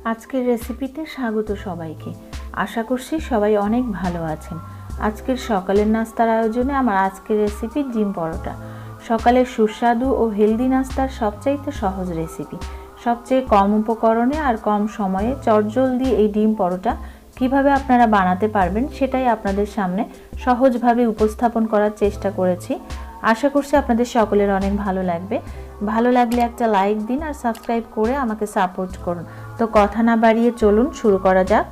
আজকের রেসিপিতে স্বাগত সবাইকে। আশা করছি সবাই অনেক ভালো আছেন। আজকের সকালের নাস্তার আয়োজনে আমার আজকের রেসিপি ডিম পরোটা। সকালের সুস্বাদু ও হেলদি নাস্তার সবচাইতে সহজ রেসিপি, সবচেয়ে কম উপকরণে আর কম সময়ে চটজলদি এই ডিম পরোটা কিভাবে আপনারা বানাতে পারবেন সেটাই আপনাদের সামনে সহজভাবে উপস্থাপন করার চেষ্টা করেছি। আশা করছি আপনাদের সকলের অনেক ভালো লাগবে। ভালো লাগলে একটা লাইক দিন আর সাবস্ক্রাইব করে আমাকে সাপোর্ট করুন। তো কথা না বাড়িয়ে চলুন শুরু করা যাক।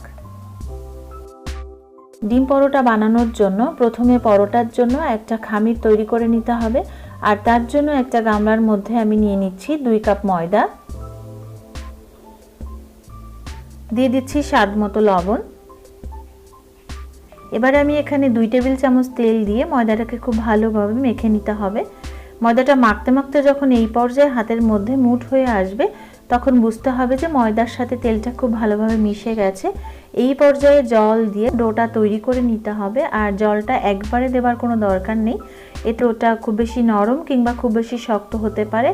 ডিম পরোটা বানানোর জন্য প্রথমে পরোটার জন্য একটা খামির তৈরি করে নিতে হবে। আর তার জন্য একটা গামলার মধ্যে আমি নিয়ে নিচ্ছি 2 কাপ ময়দা, দিয়ে দিচ্ছি স্বাদ মতো লবণ। এবারে আমি এখানে 2 টেবিল চামচ তেল দিয়ে ময়দাটাকে খুব ভালোভাবে মেখে নিতে হবে। ময়দাটা মাখতে মাখতে যখন এই পর্যায়ে হাতের মধ্যে মুঠ হয়ে আসবে তখন বুঝতে হবে যে ময়দার সাথে তেলটা খুব ভালোভাবে মিশে গেছে। এই পর্যায়ে জল দিয়ে ডোটা তৈরি করে নিতে হবে। আর জলটা একবারে দেবার কোনো দরকার নেই, এতে ওটা খুব বেশি নরম কিংবা খুব বেশি শক্ত হতে পারে,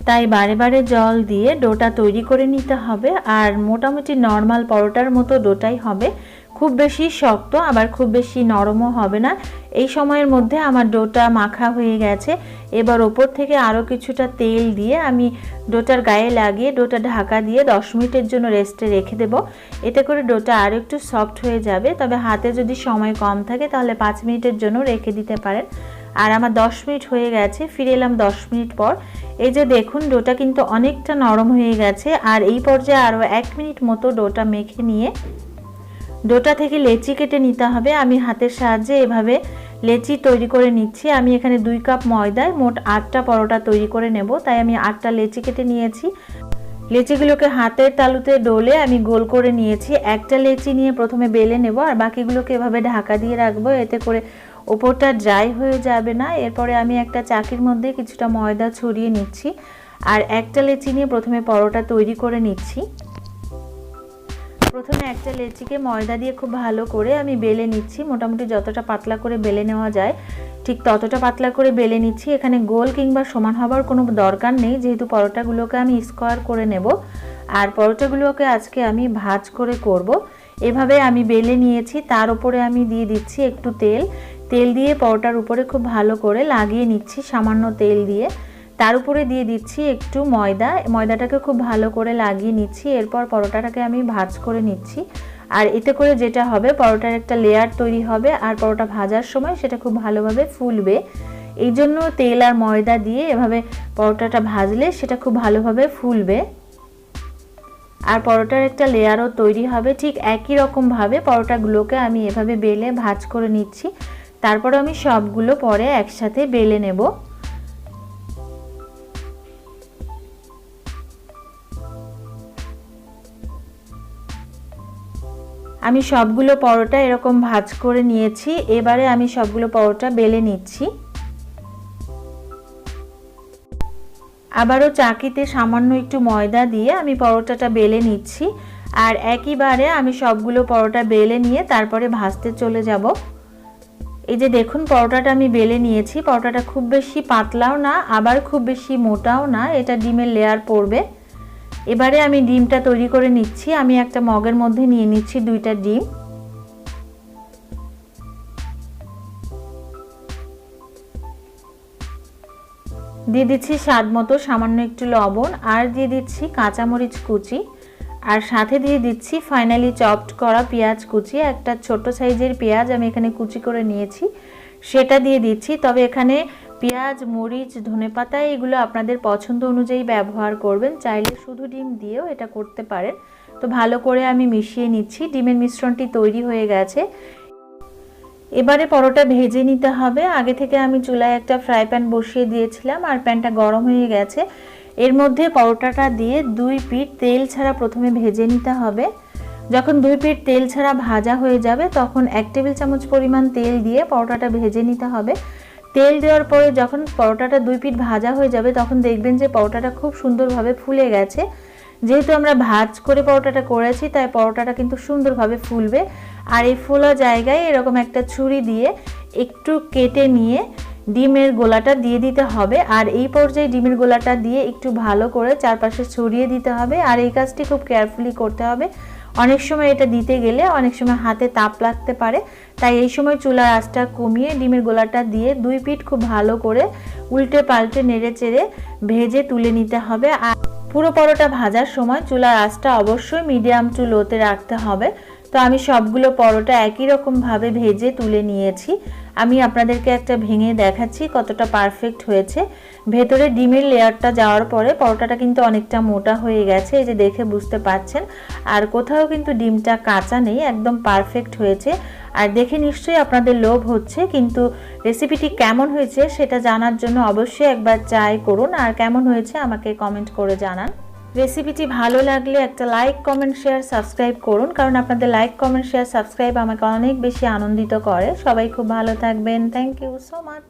তাই বারে বারে জল দিয়ে ডোটা তৈরি করে নিতে হবে। আর মোটামুটি নর্মাল পরোটার মতো ডোটাই হবে, খুব বেশি শক্ত আবার খুব বেশি নরমও হবে না। এই সময়ের মধ্যে আমার ডোটা মাখা হয়ে গেছে। এবার ওপর থেকে আরও কিছুটা তেল দিয়ে আমি ডোটার গায়ে লাগিয়ে ডোটা ঢাকা দিয়ে 10 মিনিটের জন্য রেস্টে রেখে দেব। এতে করে ডোটা আরও একটু সফট হয়ে যাবে। তবে হাতে যদি সময় কম থাকে তাহলে 5 মিনিটের জন্য রেখে দিতে পারেন। আর আমার 10 মিনিট হয়ে গেছে, ফিরে এলাম 10 মিনিট পর। এই যে দেখুন ডোটা কিন্তু অনেকটা নরম হয়ে গেছে। আর এই পর্যায়ে আরও 1 মিনিট মতো ডোটা মেখে নিয়ে ডোটা থেকে লেচি কেটে নিতে হবে। আমি হাতের সাহায্যে এভাবে লেচি তৈরি করে নিচ্ছি। আমি এখানে 2 কাপ ময়দায় মোট 8টা পরোটা তৈরি করে নেব, তাই আমি 8টা লেচি কেটে নিয়েছি। লেচিগুলোকে হাতের তালুতে ডলে আমি গোল করে নিয়েছি। একটা লেচি নিয়ে প্রথমে বেলে নেব আর বাকিগুলোকে এভাবে ঢাকা দিয়ে রাখবো, এতে করে ওপরটা ড্রাই হয়ে যাবে না। এরপরে আমি একটা চাকির মধ্যে কিছুটা ময়দা ছড়িয়ে নিচ্ছি আর একটা লেচি নিয়ে প্রথমে পরোটা তৈরি করে নিচ্ছি। প্রথমে একটা লেচিকে ময়দা দিয়ে খুব ভালো করে আমি বেলে নিচ্ছি। মোটামুটি যতটা পাতলা করে বেলে নেওয়া যায় ঠিক ততটা পাতলা করে বেলে নিচ্ছি। এখানে গোল কিংবা সমান হবার কোনো দরকার নেই, যেহেতু পরোটাগুলোকে আমি স্কোয়ার করে নেব। আর পরোটাগুলোকে আজকে আমি ভাঁজ করে করব। এভাবে আমি বেলে নিয়েছি, তার উপরে আমি দিয়ে দিচ্ছি একটু তেল দিয়ে পরোটার উপরে খুব ভালো করে লাগিয়ে নিচ্ছি সামান্য তেল দিয়ে। তার উপরে দিয়ে দিচ্ছি একটু ময়দাটাকে খুব ভালো করে লাগিয়ে নিচ্ছি। এরপর পরোটাটাকে আমি ভাঁজ করে নিচ্ছি। আর এতে করে যেটা হবে পরোটার একটা লেয়ার তৈরি হবে আর পরোটা ভাজার সময় সেটা খুব ভালোভাবে ফুলবে। এই জন্য তেল আর ময়দা দিয়ে এভাবে পরোটাটা ভাজলে সেটা খুব ভালোভাবে ফুলবে আর পরোটার একটা লেয়ারও তৈরি হবে। ঠিক একই রকমভাবে পরোটাগুলোকে আমি এভাবে বেলে ভাজ করে নিচ্ছি। তারপর আমি সবগুলো পরে একসাথে বেলে নেব। আমি সবগুলো পরোটা এরকম ভাজ করে নিয়েছি। এবারে আমি সবগুলো পরোটা বেলে নিচ্ছি। আবারও চাকিতে সামান্য একটু ময়দা দিয়ে আমি পরোটাটা বেলে নিচ্ছি। আর একইবারে আমি সবগুলো পরোটা বেলে নিয়ে তারপরে ভাজতে চলে যাব। এই যে দেখুন পরোটাটা আমি বেলে নিয়েছি। পরোটাটা খুব বেশি পাতলাও না আবার খুব বেশি মোটাও না, এটা ডিমের লেয়ার পড়বে। এবারে আমি ডিমটা তৈরি করে নিচ্ছি। আমি একটা মগের মধ্যে নিয়ে নিচ্ছি 2টা ডিম। দিয়ে দিচ্ছি স্বাদ মতো সামান্য একটু লবণ আর দিয়ে দিচ্ছি কাঁচামরিচ কুচি আর সাথে দিয়ে দিচ্ছি ফাইনালি চপড করা পেঁয়াজ কুচি। একটা ছোট সাইজের পেঁয়াজ আমি এখানে কুচি করে নিয়েছি, সেটা দিয়ে দিচ্ছি। তবে এখানে পেঁয়াজ, মরিচ, ধনেপাতা এগুলো আপনাদের পছন্দ অনুযায়ী ব্যবহার করবেন, চাইলে শুধু ডিম দিয়েও এটা করতে পারেন। তো ভালো করে আমি মিশিয়ে নিচ্ছি। ডিমের মিশ্রণটি তৈরি হয়ে গেছে। এবারে পরোটা ভেজে নিতে হবে। আগে থেকে আমি চুলায় একটা ফ্রাই প্যান বসিয়ে দিয়েছিলাম আর প্যানটা গরম হয়ে গেছে। এর মধ্যে পরোটাটা দিয়ে 2 পিঠ তেল ছাড়া প্রথমে ভেজে নিতে হবে। যখন 2 পিঠ তেল ছাড়া ভাজা হয়ে যাবে তখন 1 টেবিল চামচ পরিমাণ তেল দিয়ে পরোটাটা ভেজে নিতে হবে। তেল দেওয়ার পরে যখন পরোটাটা 2 পিঠ ভাজা হয়ে যাবে তখন দেখবেন যে পরোটাটা খুব সুন্দরভাবে ফুলে গেছে। যেহেতু আমরা ভাজ করে পরোটাটা করেছি তাই পরোটাটা কিন্তু সুন্দরভাবে ফুলবে। আর এই ফোলা জায়গায় এরকম একটা ছুরি দিয়ে একটু কেটে নিয়ে ডিমের গোলাটা দিয়ে দিতে হবে। আর এই পর্যায়ে ডিমের গোলাটা দিয়ে একটু ভালো করে চারপাশে ছড়িয়ে দিতে হবে। আর এই কাজটি খুব কেয়ারফুলি করতে হবে, অনেক সময় এটা দিতে গেলে অনেক সময় হাতে তাপ লাগতে পারে, তাই এই সময় চুলার আঁচটা কমিয়ে ডিমের গোলাটা দিয়ে 2 পিঠ খুব ভালো করে উল্টে পাল্টে নেড়ে চেড়ে ভেজে তুলে নিতে হবে। আর পুরো পরোটা ভাজার সময় চুলার আঁচটা অবশ্যই মিডিয়াম টু লোতে রাখতে হবে। তো আমি সবগুলো পরোটা একই রকমভাবে ভেজে তুলে নিয়েছি। আমি আপনাদেরকে একটা ভেঙে দেখাচ্ছি কতটা পারফেক্ট হয়েছে। ভেতরে ডিমের লেয়ারটা যাওয়ার পরে পরোটাটা কিন্তু অনেকটা মোটা হয়ে গেছে, এই যে দেখে বুঝতে পারছেন। আর কোথাও কিন্তু ডিমটা কাঁচা নেই, একদম পারফেক্ট হয়েছে। আর দেখে নিশ্চয়ই আপনাদের লোভ হচ্ছে, কিন্তু রেসিপিটি কেমন হয়েছে সেটা জানার জন্য অবশ্যই একবার ট্রাই করুন। আর কেমন হয়েছে আমাকে কমেন্ট করে জানান। রেসিপিটি ভালো লাগলে একটা লাইক, কমেন্ট, শেয়ার, সাবস্ক্রাইব করুন, কারণ আপনাদের লাইক, কমেন্ট, শেয়ার, সাবস্ক্রাইব আমাকে অনেক বেশি আনন্দিত করে। সবাই খুব ভালো থাকবেন। Thank you so much.